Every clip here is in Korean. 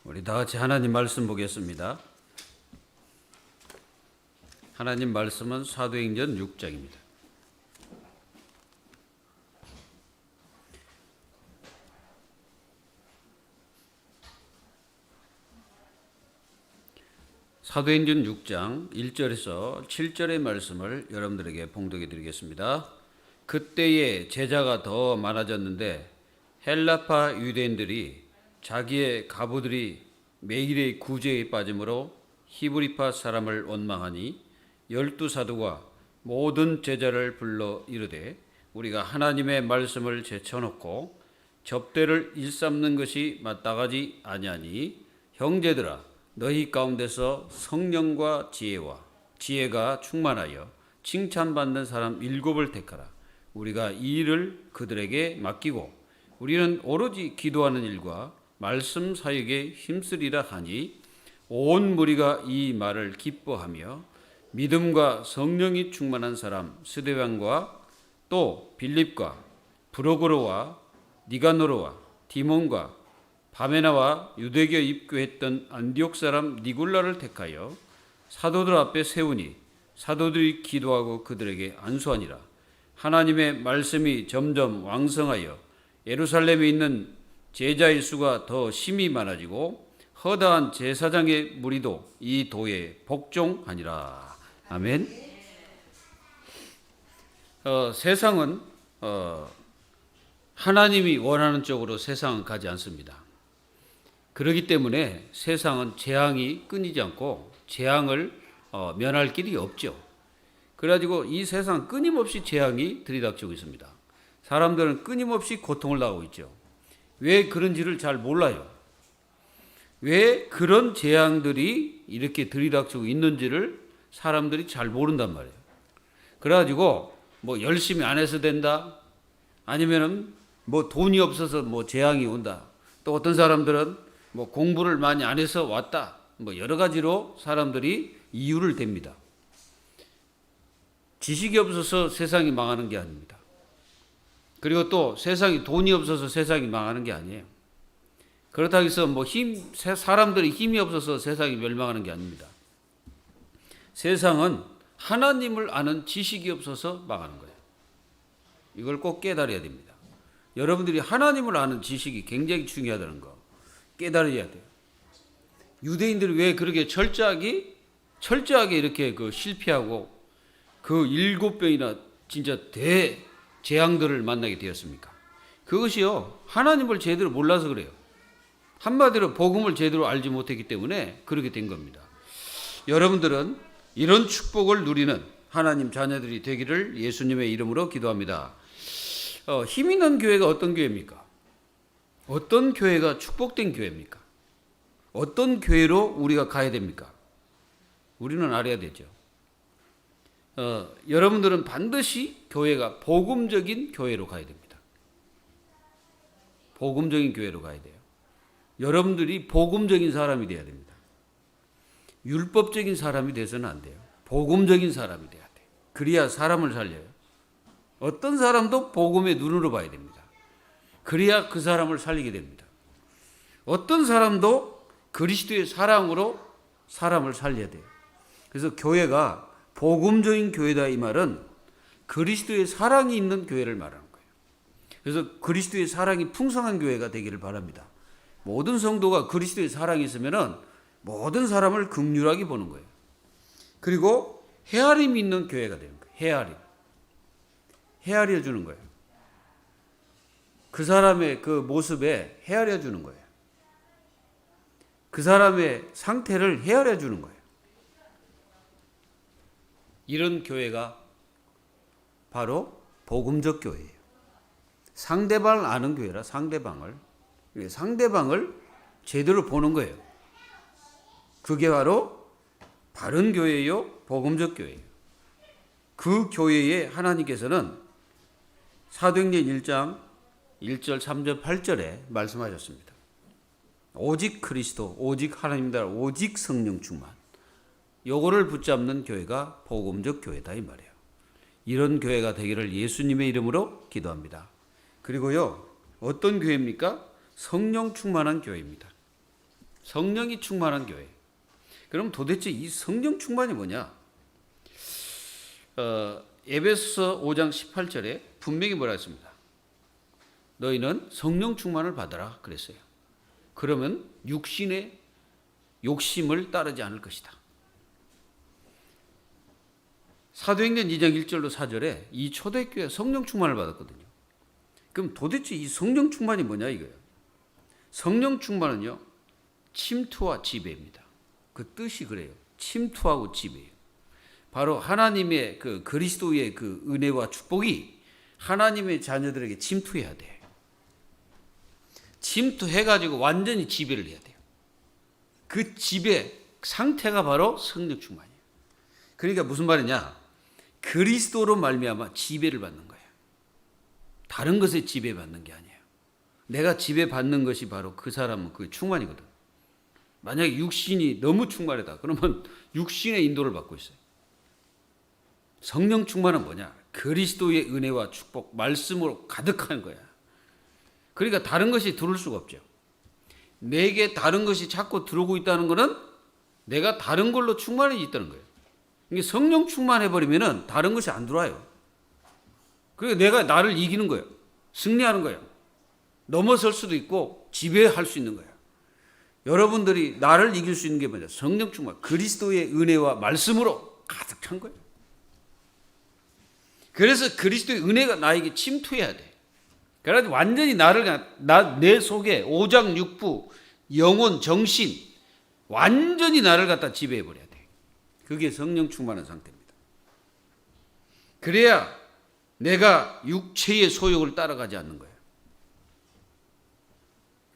우리 다 같이 하나님 말씀 보겠습니다. 하나님 말씀은 사도행전 6장입니다. 사도행전 6장 1절에서 7절의 말씀을 여러분들에게 봉독해 드리겠습니다. 그때에 제자가 더 많아졌는데 헬라파 유대인들이 자기의 가부들이 매일의 구제에 빠짐으로 히브리파 사람을 원망하니 12사도가 모든 제자를 불러 이르되 우리가 하나님의 말씀을 제쳐놓고 접대를 일삼는 것이 마땅하지 아니하니 형제들아 너희 가운데서 성령과 지혜가 충만하여 칭찬받는 사람 7을 택하라. 우리가 이 일을 그들에게 맡기고 우리는 오로지 기도하는 일과 말씀 사역에 힘쓰리라 하니 온 무리가 이 말을 기뻐하며 믿음과 성령이 충만한 사람 스데반과 또 빌립과 브로고로와 니가노로와 디몬과 바메나와 유대교 입교했던 안디옥 사람 니굴라를 택하여 사도들 앞에 세우니 사도들이 기도하고 그들에게 안수하니라. 하나님의 말씀이 점점 왕성하여 예루살렘에 있는 제자의 수가 더 심히 많아지고 허다한 제사장의 무리도 이 도에 복종하니라. 아멘. 세상은 하나님이 원하는 쪽으로 세상은 가지 않습니다. 그렇기 때문에 세상은 재앙이 끊이지 않고 재앙을 면할 길이 없죠. 그래가지고 이 세상 끊임없이 재앙이 들이닥치고 있습니다. 사람들은 끊임없이 고통을 당하고 있죠. 왜 그런지를 잘 몰라요. 왜 그런 재앙들이 이렇게 들이닥치고 있는지를 사람들이 잘 모른단 말이에요. 그래가지고 뭐 열심히 안 해서 된다. 아니면은 뭐 돈이 없어서 뭐 재앙이 온다. 또 어떤 사람들은 뭐 공부를 많이 안 해서 왔다. 뭐 여러 가지로 사람들이 이유를 댑니다. 지식이 없어서 세상이 망하는 게 아닙니다. 그리고 또 세상이 돈이 없어서 세상이 망하는 게 아니에요. 그렇다고 해서 뭐 사람들이 힘이 없어서 세상이 멸망하는 게 아닙니다. 세상은 하나님을 아는 지식이 없어서 망하는 거예요. 이걸 꼭 깨달아야 됩니다. 여러분들이 하나님을 아는 지식이 굉장히 중요하다는 거 깨달아야 돼요. 유대인들이 왜 그렇게 철저하게 이렇게 실패하고 그 7병이나 진짜 대재앙들을 만나게 되었습니까? 그것이요, 하나님을 제대로 몰라서 그래요. 한마디로 복음을 제대로 알지 못했기 때문에 그렇게 된 겁니다. 여러분들은 이런 축복을 누리는 하나님 자녀들이 되기를 예수님의 이름으로 기도합니다. 힘 있는 교회가 어떤 교회입니까? 어떤 교회가 축복된 교회입니까? 어떤 교회로 우리가 가야 됩니까? 우리는 알아야 되죠. 여러분들은 반드시 교회가 복음적인 교회로 가야 됩니다. 복음적인 교회로 가야 돼요. 여러분들이 복음적인 사람이 돼야 됩니다. 율법적인 사람이 돼서는 안 돼요. 복음적인 사람이 돼야 돼요. 그래야 사람을 살려요. 어떤 사람도 복음의 눈으로 봐야 됩니다. 그래야 그 사람을 살리게 됩니다. 어떤 사람도 그리스도의 사랑으로 사람을 살려야 돼요. 그래서 교회가 복음적인 교회다 이 말은 그리스도의 사랑이 있는 교회를 말하는 거예요. 그래서 그리스도의 사랑이 풍성한 교회가 되기를 바랍니다. 모든 성도가 그리스도의 사랑이 있으면은 모든 사람을 긍휼하게 보는 거예요. 그리고 헤아림이 있는 교회가 되는 거예요. 헤아려 주는 거예요. 그 사람의 그 모습에 헤아려 주는 거예요. 그 사람의 상태를 헤아려 주는 거예요. 이런 교회가 바로 복음적 교회예요. 상대방을 아는 교회라. 상대방을 제대로 보는 거예요. 그게 바로 바른 교회요, 복음적 교회예요. 그 교회에 하나님께서는 사도행전 1장 1절, 3절, 8절에 말씀하셨습니다. 오직 그리스도, 오직 하나님이다, 오직 성령 충만. 요거를 붙잡는 교회가 복음적 교회다 이 말이에요. 이런 교회가 되기를 예수님의 이름으로 기도합니다. 그리고요, 어떤 교회입니까? 성령 충만한 교회입니다. 성령이 충만한 교회. 그럼 도대체 이 성령 충만이 뭐냐? 에베소서 5장 18절에 분명히 뭐라 했습니다. 너희는 성령 충만을 받아라 그랬어요. 그러면 육신의 욕심을 따르지 않을 것이다. 사도행전 2장 1절로 4절에 이 초대교회 성령 충만을 받았거든요. 그럼 도대체 이 성령 충만이 뭐냐 이거예요. 성령 충만은요, 침투와 지배입니다. 그 뜻이 그래요. 침투하고 지배예요. 바로 하나님의 그 그리스도의 그 은혜와 축복이 하나님의 자녀들에게 침투해야 돼. 침투해가지고 완전히 지배를 해야 돼요. 그 지배 상태가 바로 성령 충만이에요. 그러니까 무슨 말이냐? 그리스도로 말미암아 지배를 받는 거예요. 다른 것에 지배받는 게 아니에요. 내가 지배받는 것이 바로 그 사람은 그 충만이거든. 만약에 육신이 너무 충만하다 그러면 육신의 인도를 받고 있어요. 성령 충만은 뭐냐? 그리스도의 은혜와 축복, 말씀으로 가득한 거야. 그러니까 다른 것이 들어올 수가 없죠. 내게 다른 것이 자꾸 들어오고 있다는 것은 내가 다른 걸로 충만해 있다는 거예요. 이게 성령 충만해버리면 다른 것이 안 들어와요. 그리고 내가 나를 이기는 거예요. 승리하는 거예요. 넘어설 수도 있고 지배할 수 있는 거예요. 여러분들이 나를 이길 수 있는 게 뭐냐? 성령 충만, 그리스도의 은혜와 말씀으로 가득 찬 거예요. 그래서 그리스도의 은혜가 나에게 침투해야 돼. 그래서 완전히 내 속에 오장육부, 영혼, 정신 완전히 나를 갖다 지배해 버려야 돼. 그게 성령 충만한 상태입니다. 그래야 내가 육체의 소욕을 따라가지 않는 거예요.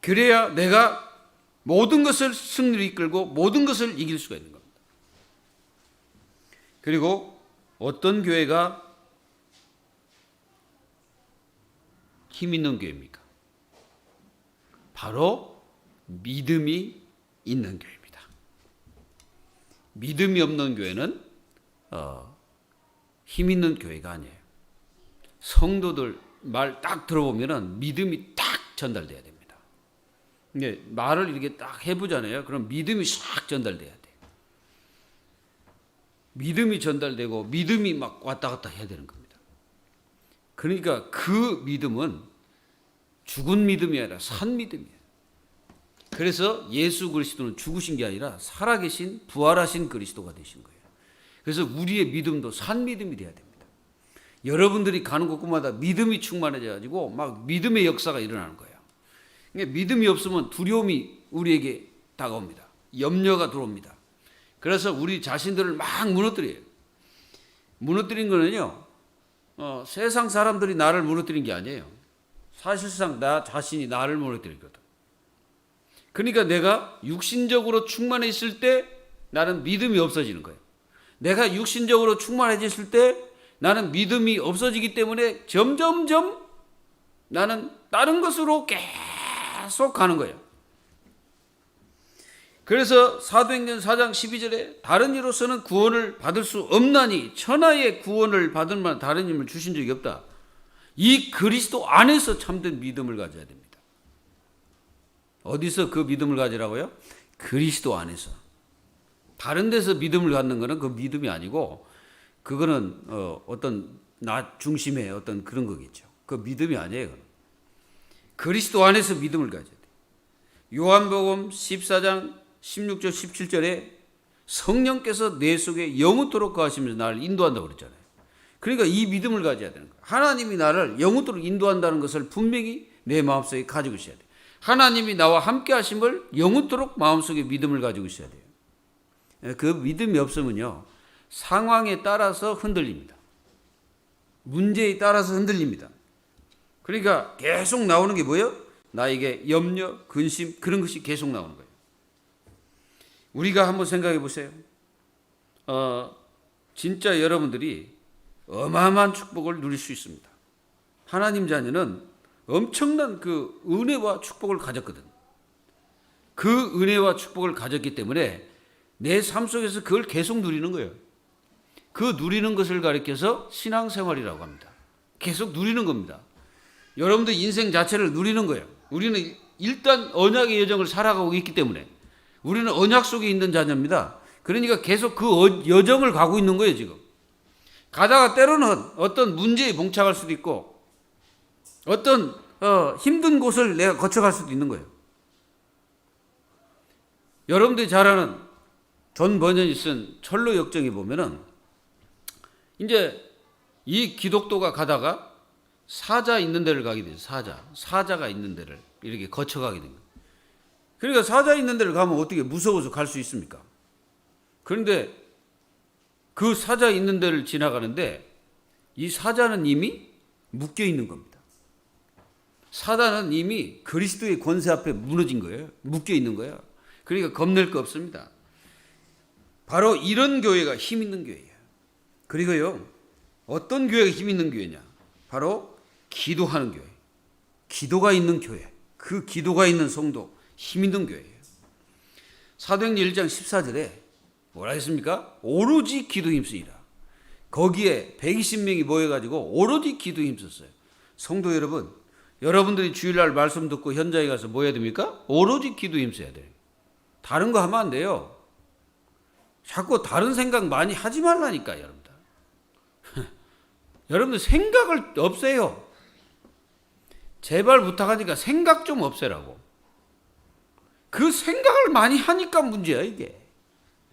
그래야 내가 모든 것을 승리로 이끌고 모든 것을 이길 수가 있는 겁니다. 그리고 어떤 교회가 힘 있는 교회입니까? 바로 믿음이 있는 교회입니다. 믿음이 없는 교회는 힘 있는 교회가 아니에요. 성도들 말 딱 들어보면 믿음이 딱 전달돼야 됩니다. 이게 말을 이렇게 딱 해보잖아요. 그럼 믿음이 싹 전달돼야 돼요. 믿음이 전달되고 믿음이 막 왔다 갔다 해야 되는 겁니다. 그러니까 그 믿음은 죽은 믿음이 아니라 산 믿음이에요. 그래서 예수 그리스도는 죽으신 게 아니라 살아계신 부활하신 그리스도가 되신 거예요. 그래서 우리의 믿음도 산 믿음이 돼야 됩니다. 여러분들이 가는 곳마다 믿음이 충만해져 가지고 막 믿음의 역사가 일어나는 거예요. 그러니까 믿음이 없으면 두려움이 우리에게 다가옵니다. 염려가 들어옵니다. 그래서 우리 자신들을 막 무너뜨려요. 무너뜨린 거는요, 세상 사람들이 나를 무너뜨린 게 아니에요. 사실상 나 자신이 나를 무너뜨리거든. 그러니까 내가 육신적으로 충만해 있을 때 나는 믿음이 없어지는 거예요. 내가 육신적으로 충만해졌을 때 나는 믿음이 없어지기 때문에 점점점 나는 다른 것으로 계속 가는 거예요. 그래서 사도행전 4장 12절에 다른 이로서는 구원을 받을 수 없나니 천하의 구원을 받을 만한 다른 힘을 주신 적이 없다. 이 그리스도 안에서 참된 믿음을 가져야 됩니다. 어디서 그 믿음을 가지라고요? 그리스도 안에서. 다른 데서 믿음을 갖는 것은 그 믿음이 아니고 그거는 어떤 나 중심의 어떤 그런 거겠죠. 그 믿음이 아니에요. 그리스도 안에서 믿음을 가져야 돼요. 요한복음 14장 16절 17절에 성령께서 내 속에 영원토록 거하시면서 나를 인도한다고 그랬잖아요. 그러니까 이 믿음을 가져야 되는 거예요. 하나님이 나를 영원토록 인도한다는 것을 분명히 내 마음속에 가지고 있어야 돼요. 하나님이 나와 함께 하심을 영원토록 마음속에 믿음을 가지고 있어야 돼요. 그 믿음이 없으면요, 상황에 따라서 흔들립니다. 문제에 따라서 흔들립니다. 그러니까 계속 나오는 게 뭐예요? 나에게 염려, 근심 그런 것이 계속 나오는 거예요. 우리가 한번 생각해 보세요. 진짜 여러분들이 어마어마한 축복을 누릴 수 있습니다. 하나님 자녀는 엄청난 그 은혜와 축복을 가졌거든. 그 은혜와 축복을 가졌기 때문에 내 삶 속에서 그걸 계속 누리는 거예요. 그 누리는 것을 가리켜서 신앙생활이라고 합니다. 계속 누리는 겁니다. 여러분들 인생 자체를 누리는 거예요. 우리는 일단 언약의 여정을 살아가고 있기 때문에 우리는 언약 속에 있는 자녀입니다. 그러니까 계속 그 여정을 가고 있는 거예요, 지금. 가다가 때로는 어떤 문제에 봉착할 수도 있고, 어떤 힘든 곳을 내가 거쳐갈 수도 있는 거예요. 여러분들이 잘 아는 존 버년이 쓴 철로 역정에 보면은, 이제 이 기독도가 가다가 사자 있는 데를 가게 돼요. 사자가 있는 데를 이렇게 거쳐가게 됩니다. 그러니까 사자 있는 데를 가면 어떻게 무서워서 갈 수 있습니까? 그런데 그 사자 있는 데를 지나가는데 이 사자는 이미 묶여 있는 겁니다. 사단은 이미 그리스도의 권세 앞에 무너진 거예요. 묶여 있는 거예요. 그러니까 겁낼 거 없습니다. 바로 이런 교회가 힘 있는 교회예요. 그리고요, 어떤 교회가 힘 있는 교회냐? 바로 기도하는 교회. 기도가 있는 교회. 그 기도가 있는 성도, 힘 있는 교회예요. 사도행전 1장 14절에 뭐라 했습니까? 오로지 기도 힘쓰이라. 거기에 120명이 모여가지고 오로지 기도 힘썼어요. 성도 여러분, 여러분들이 주일날 말씀 듣고 현장에 가서 뭐 해야 됩니까? 오로지 기도 힘써야 돼요. 다른 거 하면 안 돼요. 자꾸 다른 생각 많이 하지 말라니까, 여러분들. 여러분들 생각을 없애요. 제발 부탁하니까 생각 좀 없애라고. 그 생각을 많이 하니까 문제야, 이게.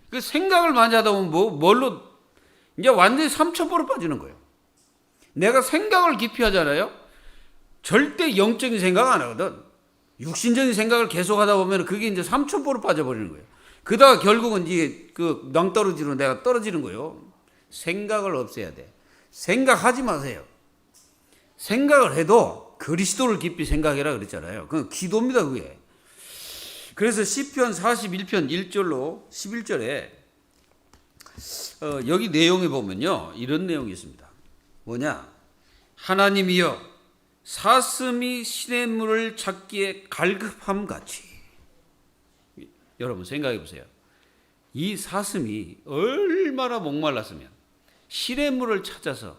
그 생각을 많이 하다 보면 뭘로, 이제 완전히 삼천포로 빠지는 거예요. 내가 생각을 깊이 하잖아요. 절대 영적인 생각 안 하거든. 육신적인 생각을 계속 하다 보면 그게 이제 삼천포로 빠져버리는 거예요. 그러다가 결국은 이게 그 낭떠러지로 내가 떨어지는 거예요. 생각을 없애야 돼. 생각하지 마세요. 생각을 해도 그리스도를 깊이 생각해라 그랬잖아요. 그건 기도입니다, 그게. 그래서 시편 41편 1절로 11절에 여기 내용에 보면요, 이런 내용이 있습니다. 뭐냐? 하나님이여 사슴이 시냇물을 찾기에 갈급함 같이. 여러분 생각해 보세요. 이 사슴이 얼마나 목말랐으면 시냇물을 찾아서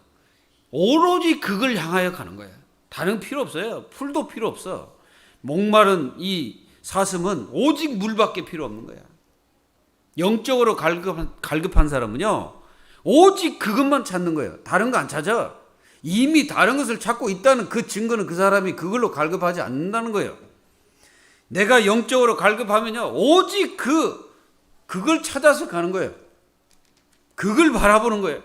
오로지 그걸 향하여 가는 거예요. 다른 필요 없어요. 풀도 필요 없어. 목마른 이 사슴은 오직 물밖에 필요 없는 거야. 영적으로 갈급한 사람은요, 오직 그것만 찾는 거예요. 다른 거 안 찾아. 이미 다른 것을 찾고 있다는 그 증거는 그 사람이 그걸로 갈급하지 않는다는 거예요. 내가 영적으로 갈급하면요, 오직 그걸 찾아서 가는 거예요. 그걸 바라보는 거예요.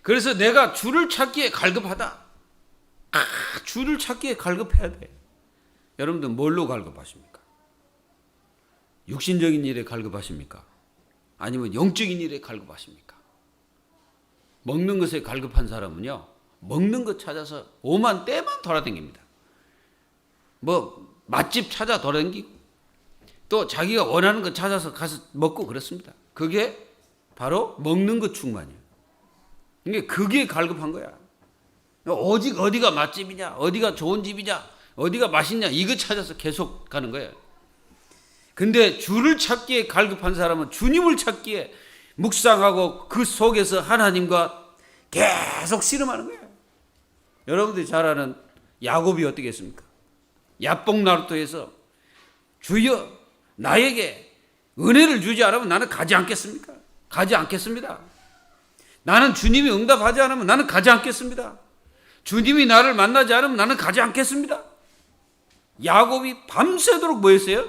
그래서 내가 주를 찾기에 갈급하다. 주를 찾기에 갈급해야 돼. 여러분들 뭘로 갈급하십니까? 육신적인 일에 갈급하십니까? 아니면 영적인 일에 갈급하십니까? 먹는 것에 갈급한 사람은요, 먹는 것 찾아서 오만 때만 돌아다닙니다. 뭐 맛집 찾아 돌아다니고 또 자기가 원하는 것 찾아서 가서 먹고 그렇습니다. 그게 바로 먹는 것 충만이에요. 그게 갈급한 거야. 오직 어디가 맛집이냐, 어디가 좋은 집이냐, 어디가 맛있냐, 이거 찾아서 계속 가는 거예요. 근데 주를 찾기에 갈급한 사람은 주님을 찾기에 묵상하고 그 속에서 하나님과 계속 씨름하는 거예요. 여러분들이 잘 아는 야곱이 어떻게 했습니까? 야뽕나루토에서 주여 나에게 은혜를 주지 않으면 나는 가지 않겠습니까? 가지 않겠습니다. 나는 주님이 응답하지 않으면 나는 가지 않겠습니다. 주님이 나를 만나지 않으면 나는 가지 않겠습니다. 야곱이 밤새도록 뭐 했어요?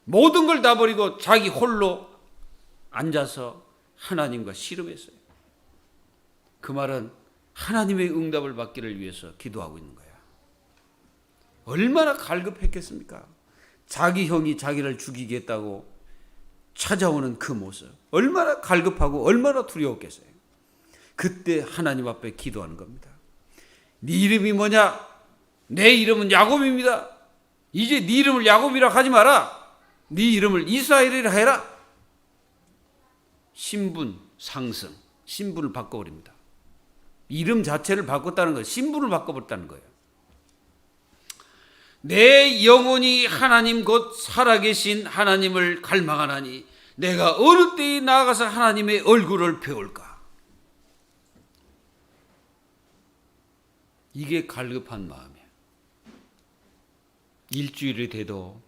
모든 걸 다 버리고 자기 홀로 앉아서 하나님과 씨름했어요. 그 말은 하나님의 응답을 받기를 위해서 기도하고 있는 거야. 얼마나 갈급했겠습니까? 자기 형이 자기를 죽이겠다고 찾아오는 그 모습, 얼마나 갈급하고 얼마나 두려웠겠어요. 그때 하나님 앞에 기도하는 겁니다. 네 이름이 뭐냐? 내 이름은 야곱입니다. 이제 네 이름을 야곱이라 하지 마라. 네 이름을 이스라엘이라 해라. 신분 상승, 신분을 바꿔버립니다. 이름 자체를 바꿨다는 거예요. 신분을 바꿔버렸다는 거예요. 내 영혼이 하나님 곧 살아계신 하나님을 갈망하나니 내가 어느 때에 나아가서 하나님의 얼굴을 배울까? 이게 갈급한 마음이에요. 일주일이 돼도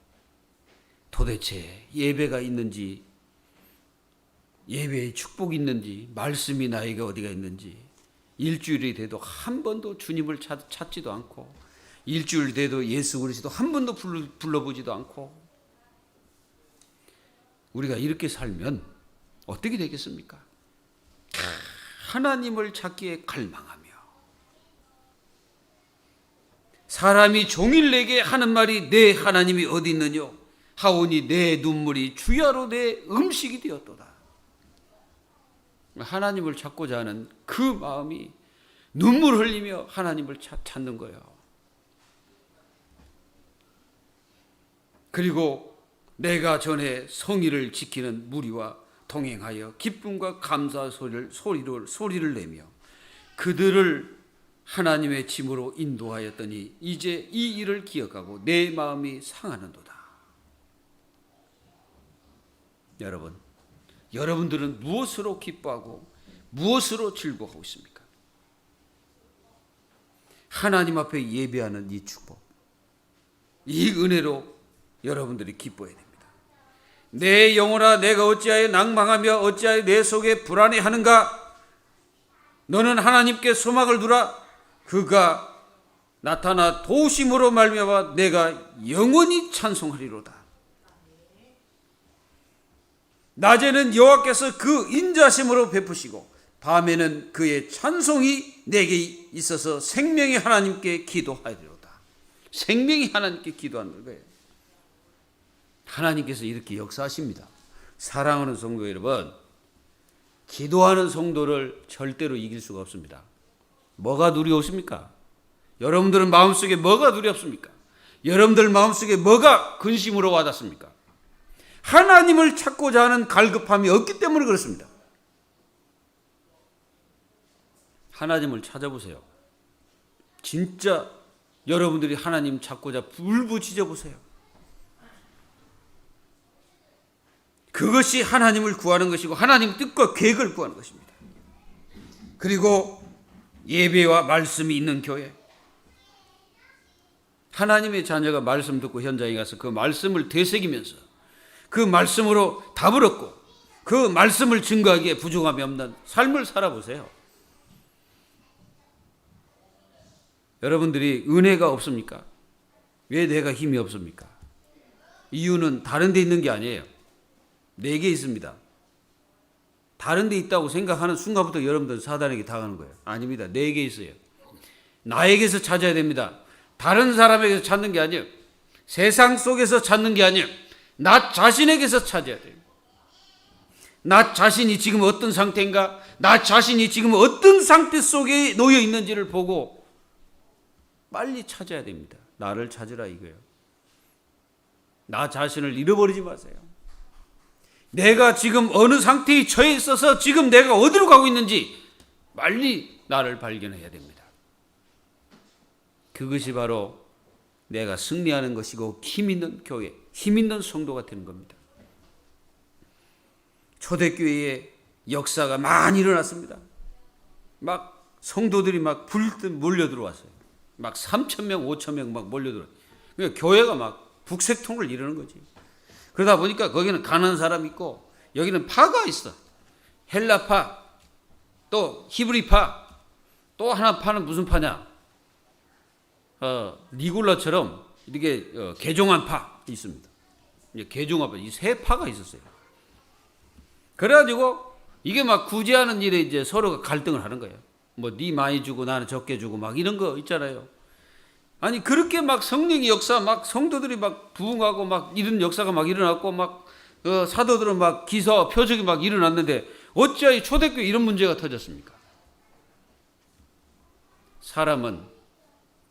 도대체 예배가 있는지, 예배의 축복이 있는지, 말씀이 나에게 어디가 있는지, 일주일이 돼도 한 번도 주님을 찾지도 않고, 일주일 돼도 예수 그리스도 한 번도 불러보지도 않고, 우리가 이렇게 살면 어떻게 되겠습니까? 하나님을 찾기에 갈망하며, 사람이 종일 내게 하는 말이 내 하나님이 어디 있느냐 하오니 내 눈물이 주야로 내 음식이 되었도다. 하나님을 찾고자 하는 그 마음이 눈물 흘리며 하나님을 찾는 거예요. 그리고 내가 전에 성의를 지키는 무리와 동행하여 기쁨과 감사 소리를 내며 그들을 하나님의 짐으로 인도하였더니 이제 이 일을 기억하고 내 마음이 상하는도다. 여러분, 여러분들은 무엇으로 기뻐하고 무엇으로 즐거워하고 있습니까? 하나님 앞에 예배하는 이 축복, 이 은혜로 여러분들이 기뻐해야 됩니다. 내 영혼아 내가 어찌하여 낭망하며 어찌하여 내 속에 불안해하는가? 너는 하나님께 소망을 두라. 그가 나타나 도우심으로 말미암아 내가 영원히 찬송하리로다. 낮에는 여호와께서 그 인자심으로 베푸시고 밤에는 그의 찬송이 내게 있어서 생명의 하나님께 기도하리로다. 생명이 하나님께 기도하는 거예요. 하나님께서 이렇게 역사하십니다. 사랑하는 성도 여러분, 기도하는 성도를 절대로 이길 수가 없습니다. 뭐가 두려우십니까? 여러분들은 마음속에 뭐가 두렵습니까? 여러분들 마음속에 뭐가 근심으로 와닿습니까? 하나님을 찾고자 하는 갈급함이 없기 때문에 그렇습니다. 하나님을 찾아보세요. 진짜 여러분들이 하나님 찾고자 불부짖어 보세요. 그것이 하나님을 구하는 것이고 하나님 뜻과 계획을 구하는 것입니다. 그리고 예배와 말씀이 있는 교회, 하나님의 자녀가 말씀 듣고 현장에 가서 그 말씀을 되새기면서 그 말씀으로 답을 얻고 그 말씀을 증거하기에 부족함이 없는 삶을 살아보세요. 여러분들이 은혜가 없습니까? 왜 내가 힘이 없습니까? 이유는 다른 데 있는 게 아니에요. 내게 있습니다. 다른 데 있다고 생각하는 순간부터 여러분들은 사단에게 당하는 거예요. 아닙니다. 내게 있어요. 나에게서 찾아야 됩니다. 다른 사람에게서 찾는 게 아니에요. 세상 속에서 찾는 게 아니에요. 나 자신에게서 찾아야 돼요. 나 자신이 지금 어떤 상태인가? 나 자신이 지금 어떤 상태 속에 놓여 있는지를 보고 빨리 찾아야 됩니다. 나를 찾으라 이거예요. 나 자신을 잃어버리지 마세요. 내가 지금 어느 상태에 처해 있어서 지금 내가 어디로 가고 있는지 빨리 나를 발견해야 됩니다. 그것이 바로 내가 승리하는 것이고 힘 있는 교회, 힘 있는 성도가 되는 겁니다. 초대교회에 역사가 많이 일어났습니다. 막 성도들이 막 불듯 몰려들어왔어요. 막 3,000명, 5,000명 막 몰려들어왔어요. 그러니까 교회가 막 북새통을 이루는 거지. 그러다 보니까 거기는 가난한 사람이 있고 여기는 파가 있어. 헬라파, 또 히브리파, 또 하나 파는 무슨 파냐? 니골라처럼 이렇게 개종한 파 있습니다. 개종한 파, 이 세 파가 있었어요. 그래가지고 이게 막 구제하는 일에 이제 서로가 갈등을 하는 거예요. 뭐 네 많이 주고 나는 적게 주고 막 이런 거 있잖아요. 아니 그렇게 막 성령의 역사, 막 성도들이 막 부흥하고 막 이런 역사가 막 일어났고 막 사도들은 막 기사와 표적이 막 일어났는데 어찌하여 초대교회 이런 문제가 터졌습니까? 사람은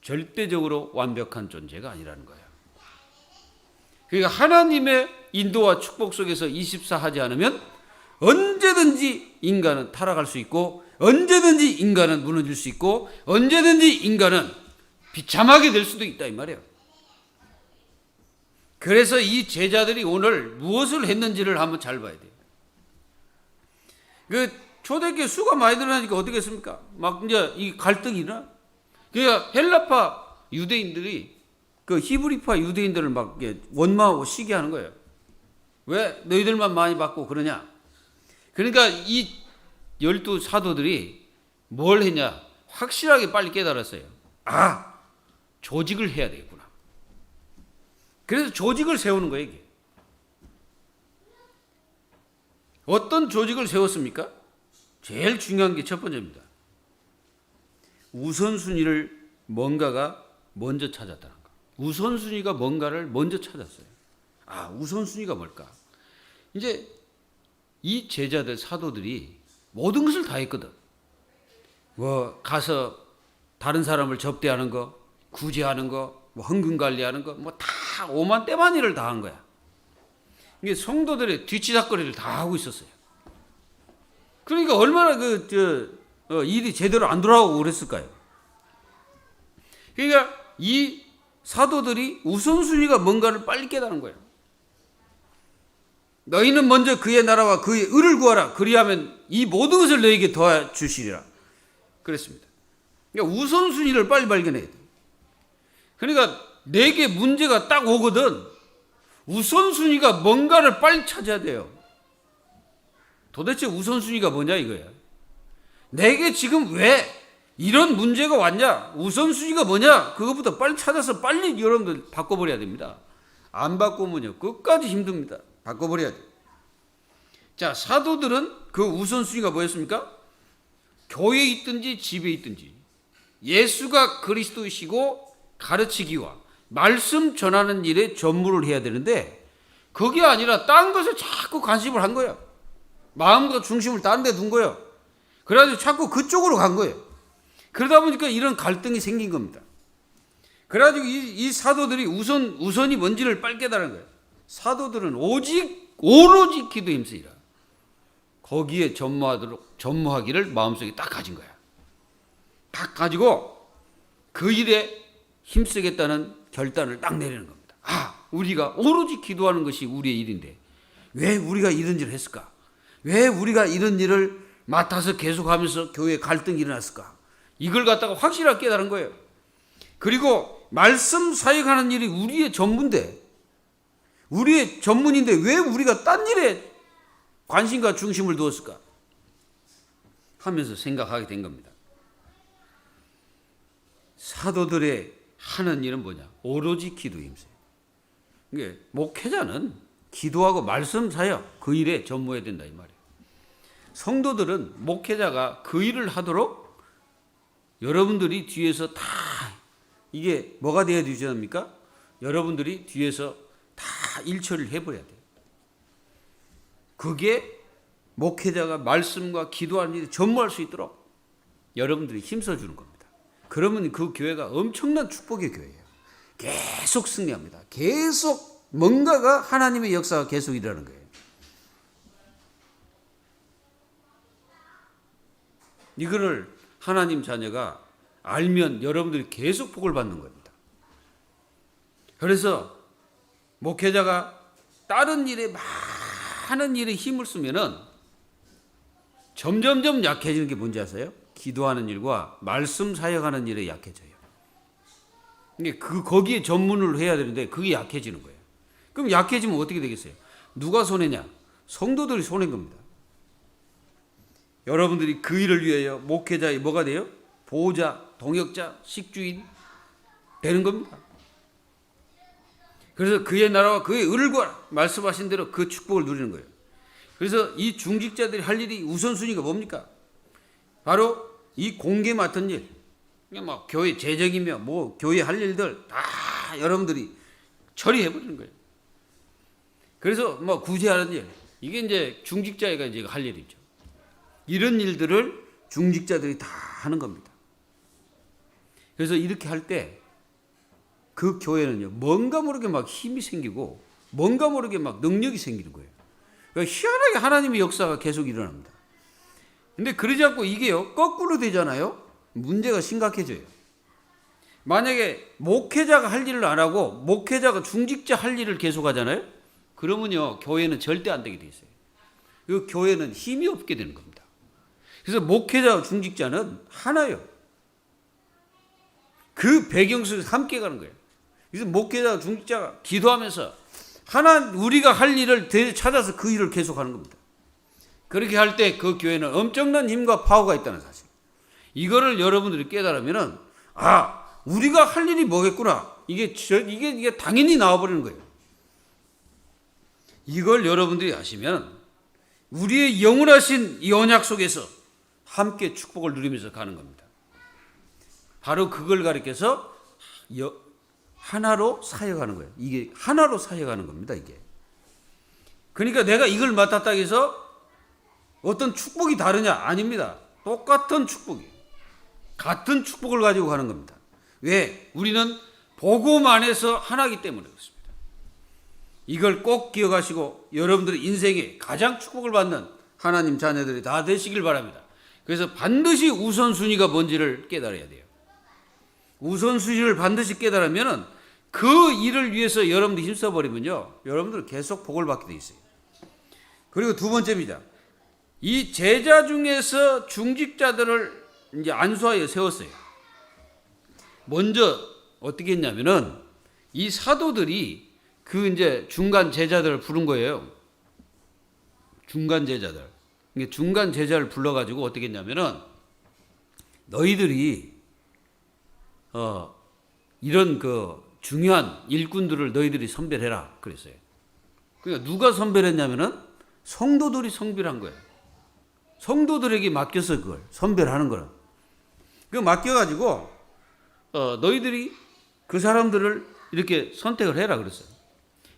절대적으로 완벽한 존재가 아니라는 거예요. 그러니까 하나님의 인도와 축복 속에서 24 하지 않으면 언제든지 인간은 타락할 수 있고 언제든지 인간은 무너질 수 있고 언제든지 인간은 비참하게 될 수도 있다 이 말이에요. 그래서 이 제자들이 오늘 무엇을 했는지를 한번 잘 봐야 돼요. 그 초대교회 수가 많이 늘어나니까 어떻게 했습니까? 막 이제 이 갈등이 일어나. 그러니까 헬라파 유대인들이 그 히브리파 유대인들을 막 원망하고 시기하는 거예요. 왜 너희들만 많이 받고 그러냐? 그러니까 이 12 사도들이 뭘 했냐? 확실하게 빨리 깨달았어요. 아, 조직을 해야 되겠구나. 그래서 조직을 세우는 거예요, 이게. 어떤 조직을 세웠습니까? 제일 중요한 게 첫 번째입니다. 우선순위를 뭔가가 먼저 찾았다는 거. 우선순위가 뭔가를 먼저 찾았어요. 아, 우선순위가 뭘까? 이제 이 제자들, 사도들이 모든 것을 다 했거든. 뭐 가서 다른 사람을 접대하는 거, 구제하는 거, 뭐 헌금 관리하는 거, 뭐 다 오만 때만 일을 다 한 거야. 이게 성도들의 뒤치다거리를 다 하고 있었어요. 그러니까 얼마나 일이 제대로 안 돌아가고 그랬을까요? 그러니까 이 사도들이 우선순위가 뭔가를 빨리 깨달은 거예요. 너희는 먼저 그의 나라와 그의 의를 구하라. 그리하면 이 모든 것을 너에게 도와주시리라. 그랬습니다. 그러니까 우선순위를 빨리 발견해야 돼. 그러니까 내게 문제가 딱 오거든. 우선순위가 뭔가를 빨리 찾아야 돼요. 도대체 우선순위가 뭐냐 이거야. 내게 지금 왜 이런 문제가 왔냐? 우선순위가 뭐냐? 그것부터 빨리 찾아서 빨리 여러분들 바꿔버려야 됩니다. 안 바꾸면요 끝까지 힘듭니다. 바꿔버려야 돼. 자, 사도들은 그 우선순위가 뭐였습니까? 교회에 있든지 집에 있든지 예수가 그리스도이시고 가르치기와 말씀 전하는 일에 전무를 해야 되는데 그게 아니라 딴 것에 자꾸 관심을 한 거예요. 마음과 중심을 다른 데 둔 거예요. 그래가지고 자꾸 그쪽으로 간 거예요. 그러다 보니까 이런 갈등이 생긴 겁니다. 그래가지고 이 사도들이 우선이 뭔지를 빨리 깨달은 거예요. 사도들은 오로지 기도에 힘쓰이라. 거기에 전무하기를 마음속에 딱 가진 거야. 딱 가지고 그 일에 힘쓰겠다는 결단을 딱 내리는 겁니다. 아, 우리가 오로지 기도하는 것이 우리의 일인데 왜 우리가 이런 일을 했을까? 왜 우리가 이런 일을 맡아서 계속하면서 교회에 갈등이 일어났을까? 이걸 갖다가 확실하게 깨달은 거예요. 그리고 말씀 사역하는 일이 우리의 전문인데 왜 우리가 딴 일에 관심과 중심을 두었을까? 하면서 생각하게 된 겁니다. 사도들의 하는 일은 뭐냐? 오로지 기도에 힘써요. 그러니까 목회자는 기도하고 말씀 사역 그 일에 전무해야 된다 이 말이에요. 성도들은 목회자가 그 일을 하도록 여러분들이 뒤에서 다 이게 뭐가 돼야 되십니까? 여러분들이 뒤에서 다 일처리를 해버려야 돼요. 그게 목회자가 말씀과 기도하는 일에 전무할 수 있도록 여러분들이 힘써주는 겁니다. 그러면 그 교회가 엄청난 축복의 교회예요. 계속 승리합니다. 계속 뭔가가 하나님의 역사가 계속 일어나는 거예요. 이거를 하나님 자녀가 알면 여러분들이 계속 복을 받는 겁니다. 그래서 목회자가 다른 일에 많은 일에 힘을 쓰면은 점점점 약해지는 게 뭔지 아세요? 기도하는 일과 말씀 사역하는 일에 약해져요. 거기에 전문을 해야 되는데 그게 약해지는 거예요. 그럼 약해지면 어떻게 되겠어요? 누가 손해냐? 성도들이 손해인 겁니다. 여러분들이 그 일을 위하여 목회자의 뭐가 돼요? 보호자, 동역자, 식주인 되는 겁니다. 그래서 그의 나라와 그의 의를 구하라. 말씀하신 대로 그 축복을 누리는 거예요. 그래서 이 중직자들이 할 일이 우선순위가 뭡니까? 바로 이 공개 맡은 일, 뭐 교회 재정이며 뭐 교회 할 일들 다 여러분들이 처리해버리는 거예요. 그래서 뭐 구제하는 일, 이게 이제 중직자가 이제 할 일이죠. 이런 일들을 중직자들이 다 하는 겁니다. 그래서 이렇게 할 때 그 교회는요, 뭔가 모르게 막 힘이 생기고 뭔가 모르게 막 능력이 생기는 거예요. 그러니까 희한하게 하나님의 역사가 계속 일어납니다. 근데 그러지 않고 이게요, 거꾸로 되잖아요? 문제가 심각해져요. 만약에 목회자가 할 일을 안 하고 목회자가 중직자 할 일을 계속 하잖아요? 그러면요, 교회는 절대 안 되게 돼 있어요. 그 교회는 힘이 없게 되는 겁니다. 그래서 목회자와 중직자는 하나예요. 그 배경 속에서 함께 가는 거예요. 그래서 목회자와 중직자가 기도하면서 우리가 할 일을 찾아서 그 일을 계속하는 겁니다. 그렇게 할 때 그 교회는 엄청난 힘과 파워가 있다는 사실. 이거를 여러분들이 깨달으면은 우리가 할 일이 뭐겠구나. 이게 당연히 나와버리는 거예요. 이걸 여러분들이 아시면 우리의 영원하신 이 언약 속에서 함께 축복을 누리면서 가는 겁니다. 바로 그걸 가리켜서 하나로 사역하는 거예요. 이게 하나로 사역하는 겁니다. 이게. 그러니까 내가 이걸 맡았다 해서 어떤 축복이 다르냐? 아닙니다. 똑같은 축복이에요. 같은 축복을 가지고 가는 겁니다. 왜? 우리는 복음 안에서 하나이기 때문에 그렇습니다. 이걸 꼭 기억하시고 여러분들의 인생에 가장 축복을 받는 하나님 자녀들이 다 되시길 바랍니다. 그래서 반드시 우선순위가 뭔지를 깨달아야 돼요. 우선순위를 반드시 깨달으면 그 일을 위해서 여러분들이 힘써버리면요, 여러분들은 계속 복을 받게 돼 있어요. 그리고 두 번째입니다. 이 제자 중에서 중직자들을 이제 안수하여 세웠어요. 먼저 어떻게 했냐면은 이 사도들이 그 이제 중간 제자들을 부른 거예요. 중간 제자들. 중간 제자를 불러가지고 어떻게 했냐면은 너희들이 이런 그 중요한 일꾼들을 너희들이 선별해라 그랬어요. 그러니까 누가 선별했냐면은 성도들이 선별한 거예요. 성도들에게 맡겨서 그걸 선별하는 거는. 그 맡겨가지고 너희들이 그 사람들을 이렇게 선택을 해라 그랬어요.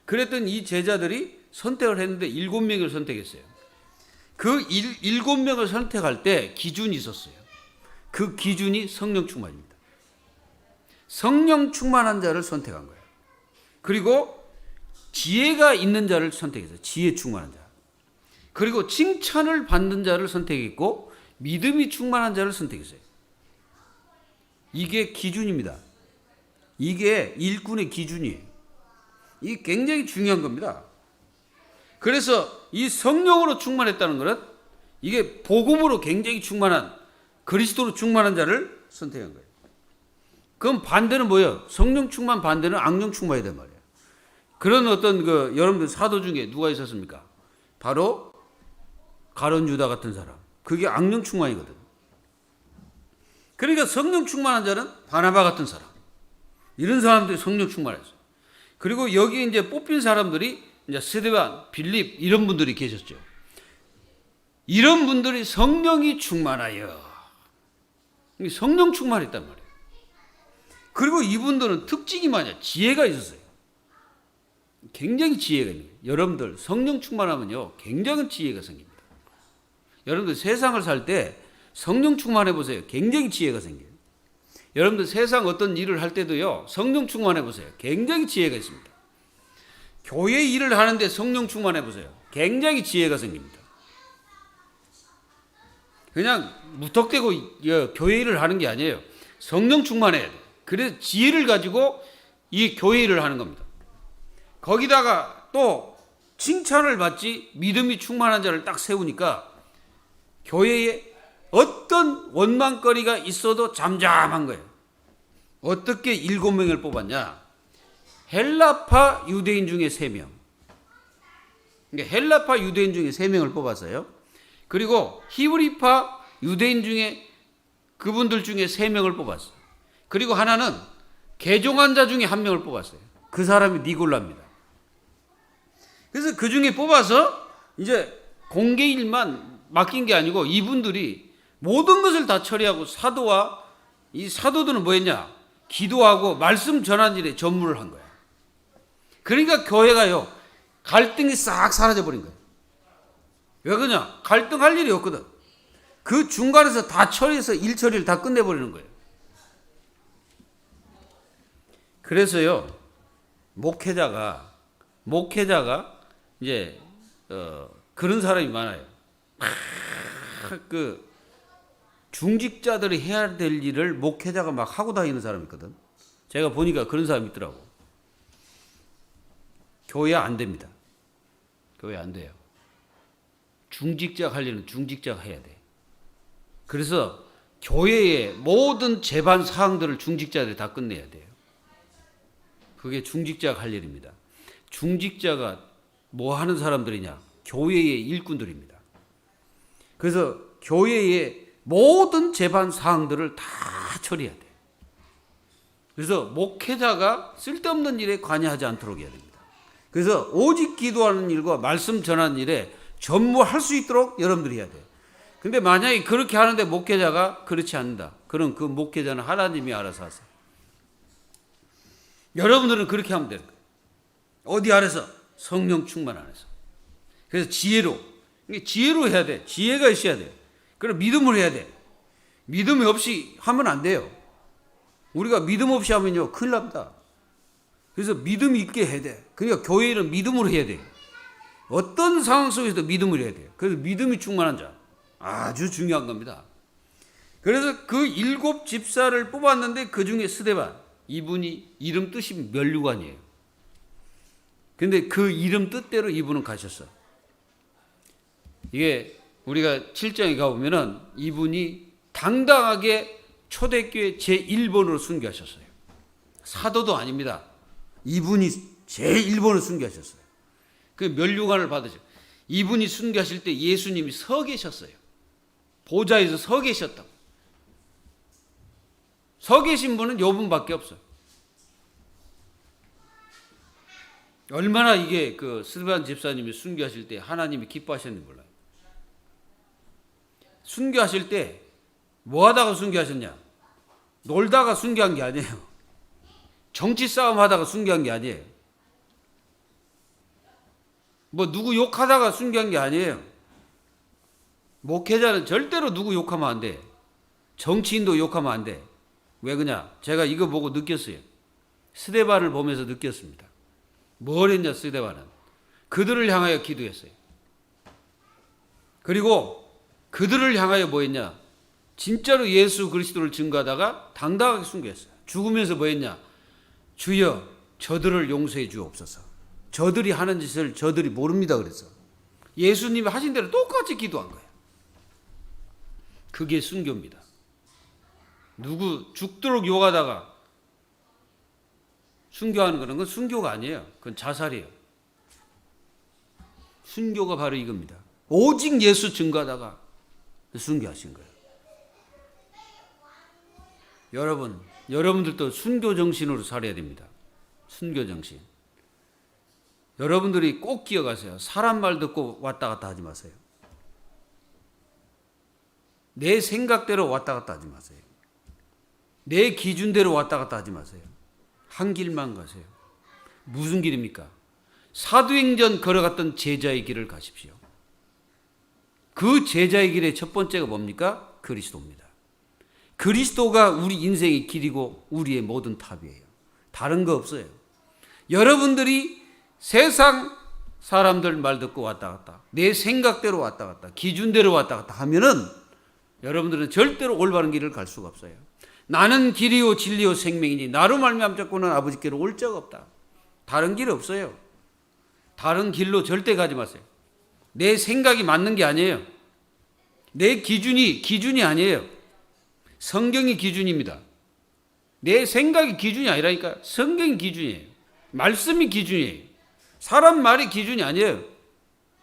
그랬더니 이 제자들이 선택을 했는데 7명을 선택했어요. 그 7명을 선택할 때 기준이 있었어요. 그 기준이 성령 충만입니다. 성령 충만한 자를 선택한 거예요. 그리고 지혜가 있는 자를 선택했어요. 지혜 충만한 자. 그리고 칭찬을 받는 자를 선택했고 믿음이 충만한 자를 선택했어요. 이게 기준입니다. 이게 일꾼의 기준이에요. 이게 굉장히 중요한 겁니다. 그래서 이 성령으로 충만했다는 것은 이게 복음으로 굉장히 충만한, 그리스도로 충만한 자를 선택한 거예요. 그럼 반대는 뭐예요? 성령 충만 반대는 악령 충만이야 된 말이에요. 그런 어떤 여러분들 사도 중에 누가 있었습니까? 바로 가룟 유다 같은 사람. 그게 악령 충만이거든. 그러니까 성령 충만한 자는 바나바 같은 사람. 이런 사람들이 성령 충만했어요. 그리고 여기 이제 뽑힌 사람들이 이제 스데반, 빌립 이런 분들이 계셨죠. 이런 분들이 성령이 충만하여 성령 충만했단 말이에요. 그리고 이분들은 특징이 뭐냐? 지혜가 있었어요. 굉장히 지혜가 있는 거예요. 여러분들 성령 충만하면요 굉장한 지혜가 생깁니다. 여러분들 세상을 살 때 성령 충만해 보세요. 굉장히 지혜가 생겨요. 여러분들 세상 어떤 일을 할 때도요 성령 충만해 보세요. 굉장히 지혜가 있습니다. 교회 일을 하는데 성령 충만해 보세요. 굉장히 지혜가 생깁니다. 그냥 무턱대고 교회 일을 하는 게 아니에요. 성령 충만해야 돼요. 그래서 지혜를 가지고 이 교회 일을 하는 겁니다. 거기다가 또 칭찬을 받지 믿음이 충만한 자를 딱 세우니까 교회에 어떤 원망거리가 있어도 잠잠한 거예요. 어떻게 7명을 뽑았냐? 헬라파 유대인 중에 3명. 그러니까 헬라파 유대인 중에 3명을 뽑았어요. 그리고 히브리파 유대인 중에 그분들 중에 3명을 뽑았어요. 그리고 하나는 개종한 자 중에 1명을 뽑았어요. 그 사람이 니골라입니다. 그래서 그 중에 뽑아서 이제 공개일만 맡긴 게 아니고 이분들이 모든 것을 다 처리하고 사도와 이 사도들은 뭐 했냐? 기도하고 말씀 전하는 일에 전무를 한 거야. 그러니까 교회가요 갈등이 싹 사라져 버린 거예요. 왜 그러냐? 갈등할 일이 없거든. 그 중간에서 다 처리해서 일 처리를 다 끝내버리는 거예요. 그래서요 목회자가 이제 그런 사람이 많아요. 그 중직자들이 해야 될 일을 목회자가 막 하고 다니는 사람이 있거든. 제가 보니까 그런 사람이 있더라고. 교회 안 됩니다. 교회 안 돼요. 중직자 할 일은 중직자가 해야 돼. 그래서 교회의 모든 제반 사항들을 중직자들이 다 끝내야 돼요. 그게 중직자가 할 일입니다. 중직자가 뭐 하는 사람들이냐? 교회의 일꾼들입니다. 그래서 교회의 모든 재반 사항들을 다 처리해야 돼요. 그래서 목회자가 쓸데없는 일에 관여하지 않도록 해야 됩니다. 그래서 오직 기도하는 일과 말씀 전하는 일에 전무할 수 있도록 여러분들이 해야 돼요. 근데 만약에 그렇게 하는데 목회자가 그렇지 않는다. 그럼 그 목회자는 하나님이 알아서 하세요. 여러분들은 그렇게 하면 되는 거예요. 어디 안에서? 성령 충만 안에서. 그래서 지혜로 해야 돼. 지혜가 있어야 돼. 그럼 믿음으로 해야 돼. 믿음 없이 하면 안 돼요. 우리가 믿음 없이 하면요 큰일 납니다. 그래서 믿음 있게 해야 돼. 그러니까 교회는 믿음으로 해야 돼요. 어떤 상황 속에서도 믿음으로 해야 돼요. 그래서 믿음이 충만한 자 아주 중요한 겁니다. 그래서 그 7 집사를 뽑았는데 그 중에 스데반, 이분이 이름 뜻이 면류관이에요. 근데 그 이름 뜻대로 이분은 가셨어. 이게 우리가 7장에 가보면은 이분이 당당하게 초대교회 제1번으로 순교하셨어요. 사도도 아닙니다. 이분이 제1번으로 순교하셨어요. 그 면류관을 받으셨어요. 이분이 순교하실 때 예수님이 서 계셨어요. 보좌에서 서 계셨다고. 서 계신 분은 요 분밖에 없어요. 얼마나 이게 그 스데반 집사님이 순교하실 때 하나님이 기뻐하셨는지 몰라요. 순교하실 때 뭐 하다가 순교하셨냐? 놀다가 순교한 게 아니에요. 정치 싸움 하다가 순교한 게 아니에요. 뭐 누구 욕하다가 순교한 게 아니에요. 목회자는 절대로 누구 욕하면 안 돼. 정치인도 욕하면 안 돼. 왜 그러냐? 제가 이거 보고 느꼈어요. 스데반을 보면서 느꼈습니다. 뭘 했냐 스데반은? 그들을 향하여 기도했어요. 그리고 그들을 향하여 뭐 했냐? 진짜로 예수 그리스도를 증거하다가 당당하게 순교했어요. 죽으면서 뭐 했냐? 주여 저들을 용서해 주옵소서. 저들이 하는 짓을 저들이 모릅니다 그래서. 예수님이 하신 대로 똑같이 기도한 거예요. 그게 순교입니다. 누구 죽도록 욕하다가 순교하는 거는 건 순교가 아니에요. 그건 자살이에요. 순교가 바로 이겁니다. 오직 예수 증거하다가 순교하신 거예요. 여러분들도 순교 정신으로 살아야 됩니다. 순교 정신. 여러분들이 꼭 기억하세요. 사람 말 듣고 왔다 갔다 하지 마세요. 내 생각대로 왔다 갔다 하지 마세요. 내 기준대로 왔다 갔다 하지 마세요. 한 길만 가세요. 무슨 길입니까? 사도행전 걸어갔던 제자의 길을 가십시오. 그 제자의 길의 첫 번째가 뭡니까? 그리스도입니다. 그리스도가 우리 인생의 길이고 우리의 모든 탑이에요. 다른 거 없어요. 여러분들이 세상 사람들 말 듣고 왔다 갔다, 내 생각대로 왔다 갔다, 기준대로 왔다 갔다 하면은 여러분들은 절대로 올바른 길을 갈 수가 없어요. 나는 길이요 진리요 생명이니 나로 말미암아 자꾸는 아버지께로 올 자가 없다. 다른 길 없어요. 다른 길로 절대 가지 마세요. 내 생각이 맞는 게 아니에요. 내 기준이 아니에요. 성경이 기준입니다. 내 생각이 기준이 아니라니까. 성경이 기준이에요. 말씀이 기준이에요. 사람 말이 기준이 아니에요.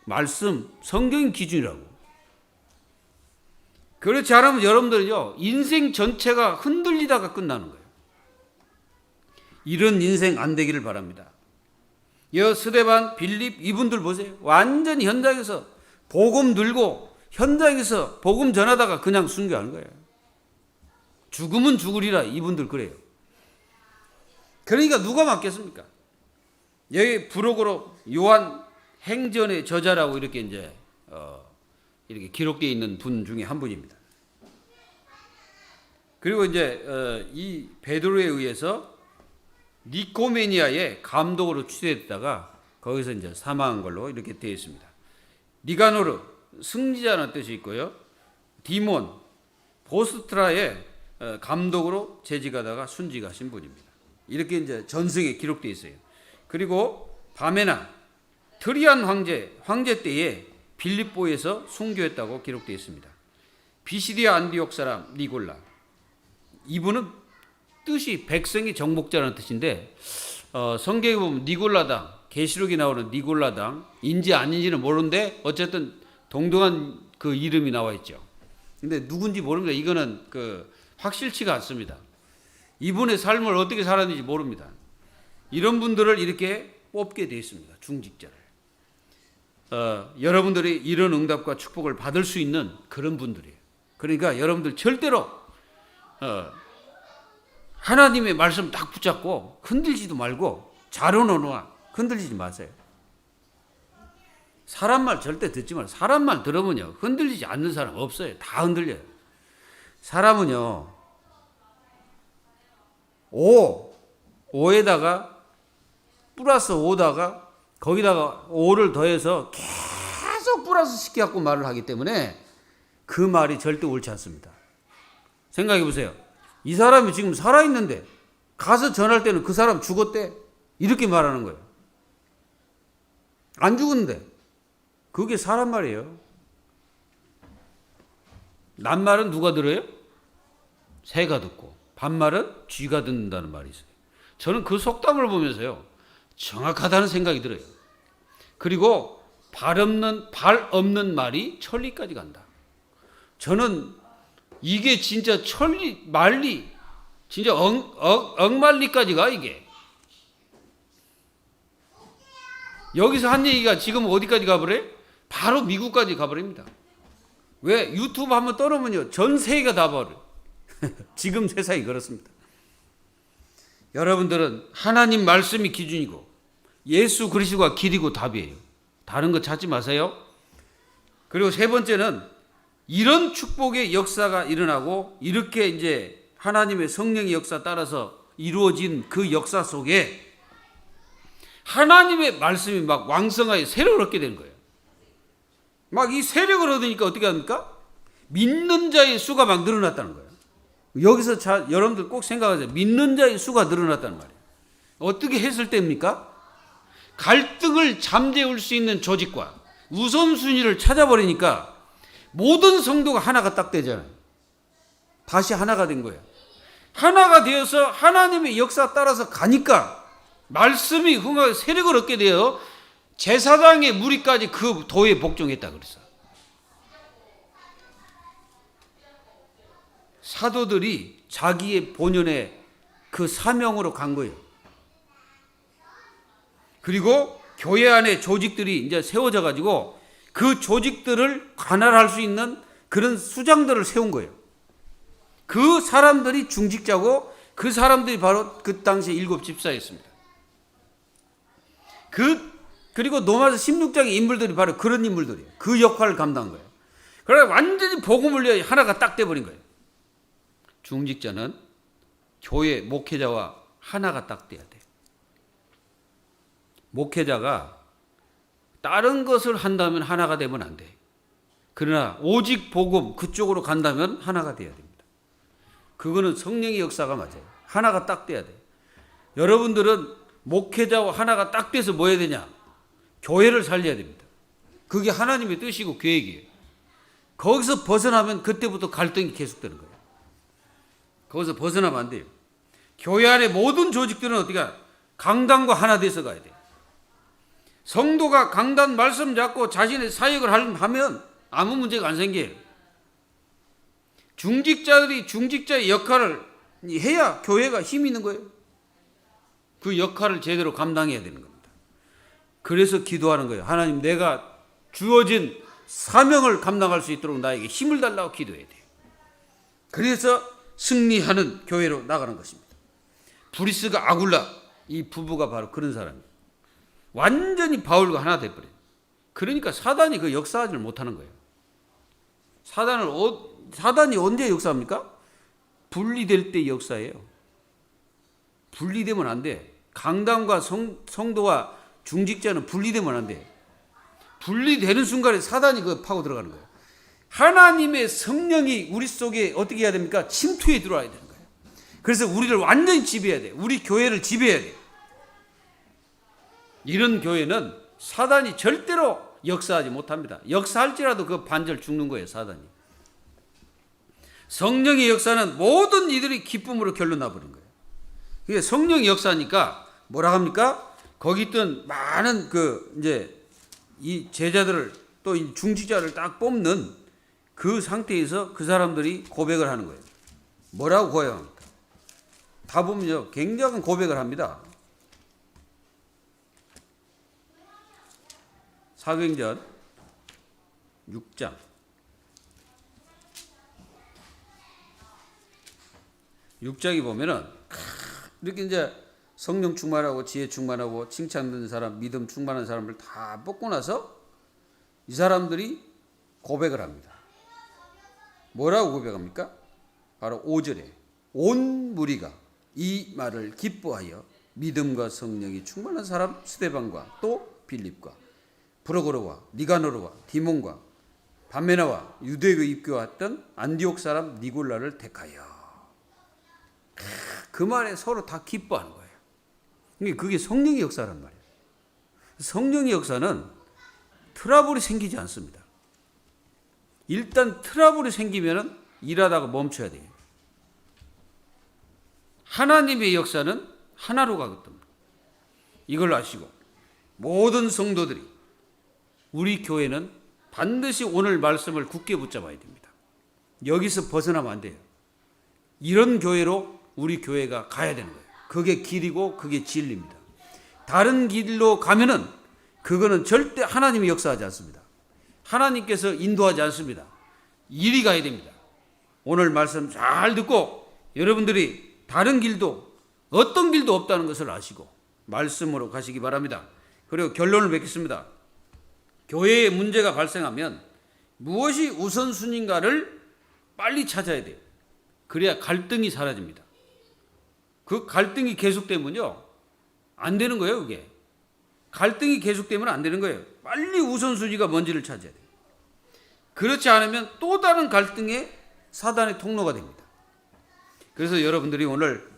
말씀, 성경이 기준이라고. 그렇지 않으면 여러분들은요, 인생 전체가 흔들리다가 끝나는 거예요. 이런 인생 안 되기를 바랍니다. 스데반, 빌립 이분들 보세요. 완전히 현장에서 복음 들고 현장에서 복음 전하다가 그냥 순교하는 거예요. 죽으면 죽으리라 이분들 그래요. 그러니까 누가 맞겠습니까? 여기 부록으로 요한 행전의 저자라고 이렇게 이제 이렇게 기록되어 있는 분 중에 한 분입니다. 그리고 이제 이 베드로에 의해서 니코메니아의 감독으로 취재됐다가 거기서 이제 사망한 걸로 이렇게 되어 있습니다. 니가노르 승리자라는 뜻이 있고요. 디몬 보스트라의 감독으로 재직하다가 순직하신 분입니다. 이렇게 이제 전승에 기록되어 있어요. 그리고 바메나 트리안 황제 때에 빌립보에서 순교했다고 기록되어 있습니다. 비시디아 안디옥 사람 니골라, 이분은 뜻이 백성의 정복자라는 뜻인데 성경에 보면 니골라당 계시록에 나오는 니골라당인지 아닌지는 모르는데 어쨌든 동등한 그 이름이 나와 있죠. 근데 누군지 모릅니다. 이거는 확실치가 않습니다. 이분의 삶을 어떻게 살았는지 모릅니다. 이런 분들을 이렇게 뽑게 되어 있습니다. 중직자를. 여러분들이 이런 응답과 축복을 받을 수 있는 그런 분들이에요. 그러니까 여러분들 절대로 하나님의 말씀 딱 붙잡고 흔들지도 말고 자로노노아 흔들리지 마세요. 사람 말 절대 듣지 말아요. 사람 말 들으면요 흔들리지 않는 사람 없어요. 다 흔들려요. 사람은요 5에다가 플러스 5다가 거기다가 5를 더해서 계속 플러스 시켜갖고 말을 하기 때문에 그 말이 절대 옳지 않습니다. 생각해 보세요. 이 사람이 지금 살아있는데 가서 전할 때는 그 사람 죽었대 이렇게 말하는 거예요. 안 죽었는데 그게 사람 말이에요. 낱말은 누가 들어요? 새가 듣고 반말은 쥐가 듣는다는 말이 있어요. 저는 그 속담을 보면서요 정확하다는 생각이 들어요. 그리고 발 없는 말이 천리까지 간다. 저는 이게 진짜 천리 말리 진짜 억말리까지 가 이게. 여기서 한 얘기가 지금 어디까지 가버려요? 바로 미국까지 가버립니다. 왜? 유튜브 한번 떠놓으면요 전 세계가 다 버려요. 지금 세상이 그렇습니다. 여러분들은 하나님 말씀이 기준이고 예수 그리스도가 길이고 답이에요. 다른 거 찾지 마세요. 그리고 세 번째는 이런 축복의 역사가 일어나고 이렇게 이제 하나님의 성령의 역사 따라서 이루어진 그 역사 속에 하나님의 말씀이 막 왕성하게 세력을 얻게 되는 거예요. 막 이 세력을 얻으니까 어떻게 합니까? 믿는 자의 수가 막 늘어났다는 거예요. 여기서 여러분들 꼭 생각하세요. 믿는 자의 수가 늘어났다는 말이에요. 어떻게 했을 때입니까? 갈등을 잠재울 수 있는 조직과 우선순위를 찾아버리니까 모든 성도가 하나가 딱 되잖아요. 다시 하나가 된 거예요. 하나가 되어서 하나님의 역사 따라서 가니까 말씀이 흥하게 세력을 얻게 되어 제사장의 무리까지 그 도에 복종했다 그랬어. 사도들이 자기의 본연의 그 사명으로 간 거예요. 그리고 교회 안에 조직들이 이제 세워져 가지고 그 조직들을 관할할 수 있는 그런 수장들을 세운 거예요. 그 사람들이 중직자고 그 사람들이 바로 그 당시에 7 집사였습니다. 그리고 로마서 16장의 인물들이 바로 그런 인물들이에요. 그 역할을 감당한 거예요. 그래 완전히 복음을 하나가 딱 돼버린 거예요. 중직자는 교회 목회자와 하나가 딱 돼야 돼요. 목회자가 다른 것을 한다면 하나가 되면 안 돼. 그러나 오직 복음 그쪽으로 간다면 하나가 돼야 됩니다. 그거는 성령의 역사가 맞아요. 하나가 딱 돼야 돼요. 여러분들은 목회자와 하나가 딱 돼서 뭐 해야 되냐? 교회를 살려야 됩니다. 그게 하나님의 뜻이고 계획이에요. 거기서 벗어나면 그때부터 갈등이 계속되는 거예요. 거기서 벗어나면 안 돼요. 교회 안에 모든 조직들은 어떻게 강단과 하나 돼서 가야 돼요. 성도가 강단 말씀 잡고 자신의 사역을 하면 아무 문제가 안 생겨요. 중직자들이 중직자의 역할을 해야 교회가 힘이 있는 거예요. 그 역할을 제대로 감당해야 되는 겁니다. 그래서 기도하는 거예요. 하나님 내가 주어진 사명을 감당할 수 있도록 나에게 힘을 달라고 기도해야 돼요. 그래서 승리하는 교회로 나가는 것입니다. 브리스가 아굴라 이 부부가 바로 그런 사람이에요. 완전히 바울과 하나 돼버려요. 그러니까 사단이 그 역사하지를 못하는 거예요. 사단이 언제 역사합니까? 분리될 때 역사예요. 분리되면 안 돼. 강단과 성도와 중직자는 분리되면 안 돼. 분리되는 순간에 사단이 그 파고 들어가는 거예요. 하나님의 성령이 우리 속에 어떻게 해야 됩니까? 침투해 들어와야 되는 거예요. 그래서 우리를 완전히 지배해야 돼요. 우리 교회를 지배해야 돼요. 이런 교회는 사단이 절대로 역사하지 못합니다. 역사할지라도 그 반절 죽는 거예요, 사단이. 성령의 역사는 모든 이들이 기쁨으로 결론나버린 거예요. 그게 성령의 역사니까 뭐라 합니까? 거기 있던 많은 이제 이 제자들을 또 이 중직자를 딱 뽑는 그 상태에서 그 사람들이 고백을 하는 거예요. 뭐라고 고백합니까? 다 보면요, 굉장한 고백을 합니다. 사도행전 6장 6장에 보면은 이렇게 이제 성령 충만하고 지혜 충만하고 칭찬받는 사람, 믿음 충만한 사람을 다 뽑고 나서 이 사람들이 고백을 합니다. 뭐라고 고백합니까? 바로 5절에 온 무리가 이 말을 기뻐하여 믿음과 성령이 충만한 사람 스데반과 또 빌립과 브로고로와 니가노르와 디몬과 밤메나와 유대교에 입교했던 안디옥 사람 니골라를 택하여. 그 말에 서로 다 기뻐하는 거예요. 그게 성령의 역사란 말이에요. 성령의 역사는 트러블이 생기지 않습니다. 일단 트러블이 생기면 일하다가 멈춰야 돼요. 하나님의 역사는 하나로 가거든요. 이걸 아시고 모든 성도들이 우리 교회는 반드시 오늘 말씀을 굳게 붙잡아야 됩니다. 여기서 벗어나면 안 돼요. 이런 교회로 우리 교회가 가야 되는 거예요. 그게 길이고 그게 진리입니다. 다른 길로 가면은 그거는 절대 하나님이 역사하지 않습니다. 하나님께서 인도하지 않습니다. 이리 가야 됩니다. 오늘 말씀 잘 듣고 여러분들이 다른 길도 어떤 길도 없다는 것을 아시고 말씀으로 가시기 바랍니다. 그리고 결론을 맺겠습니다. 교회에 문제가 발생하면 무엇이 우선순위인가를 빨리 찾아야 돼요. 그래야 갈등이 사라집니다. 그 갈등이 계속되면요, 안 되는 거예요, 그게. 갈등이 계속되면 안 되는 거예요. 빨리 우선순위가 뭔지를 찾아야 돼요. 그렇지 않으면 또 다른 갈등의 사단의 통로가 됩니다. 그래서 여러분들이 오늘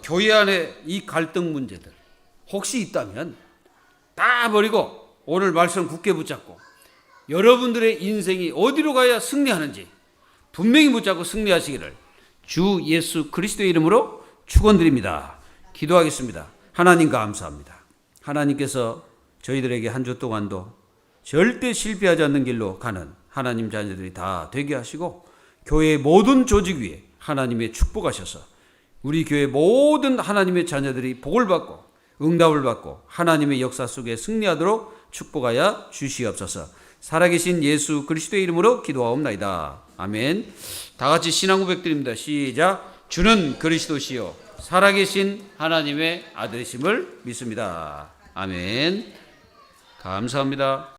교회 안에 이 갈등 문제들 혹시 있다면 다 버리고 오늘 말씀 굳게 붙잡고 여러분들의 인생이 어디로 가야 승리하는지 분명히 붙잡고 승리하시기를 주 예수 그리스도의 이름으로 축원드립니다. 기도하겠습니다. 하나님 감사합니다. 하나님께서 저희들에게 한 주 동안도 절대 실패하지 않는 길로 가는 하나님 자녀들이 다 되게 하시고 교회의 모든 조직 위에 하나님의 축복하셔서 우리 교회 모든 하나님의 자녀들이 복을 받고 응답을 받고 하나님의 역사 속에 승리하도록 축복하여 주시옵소서. 살아계신 예수 그리스도의 이름으로 기도하옵나이다. 아멘. 다 같이 신앙 고백드립니다. 시작. 주는 그리스도시요 살아계신 하나님의 아들이심을 믿습니다. 아멘. 감사합니다.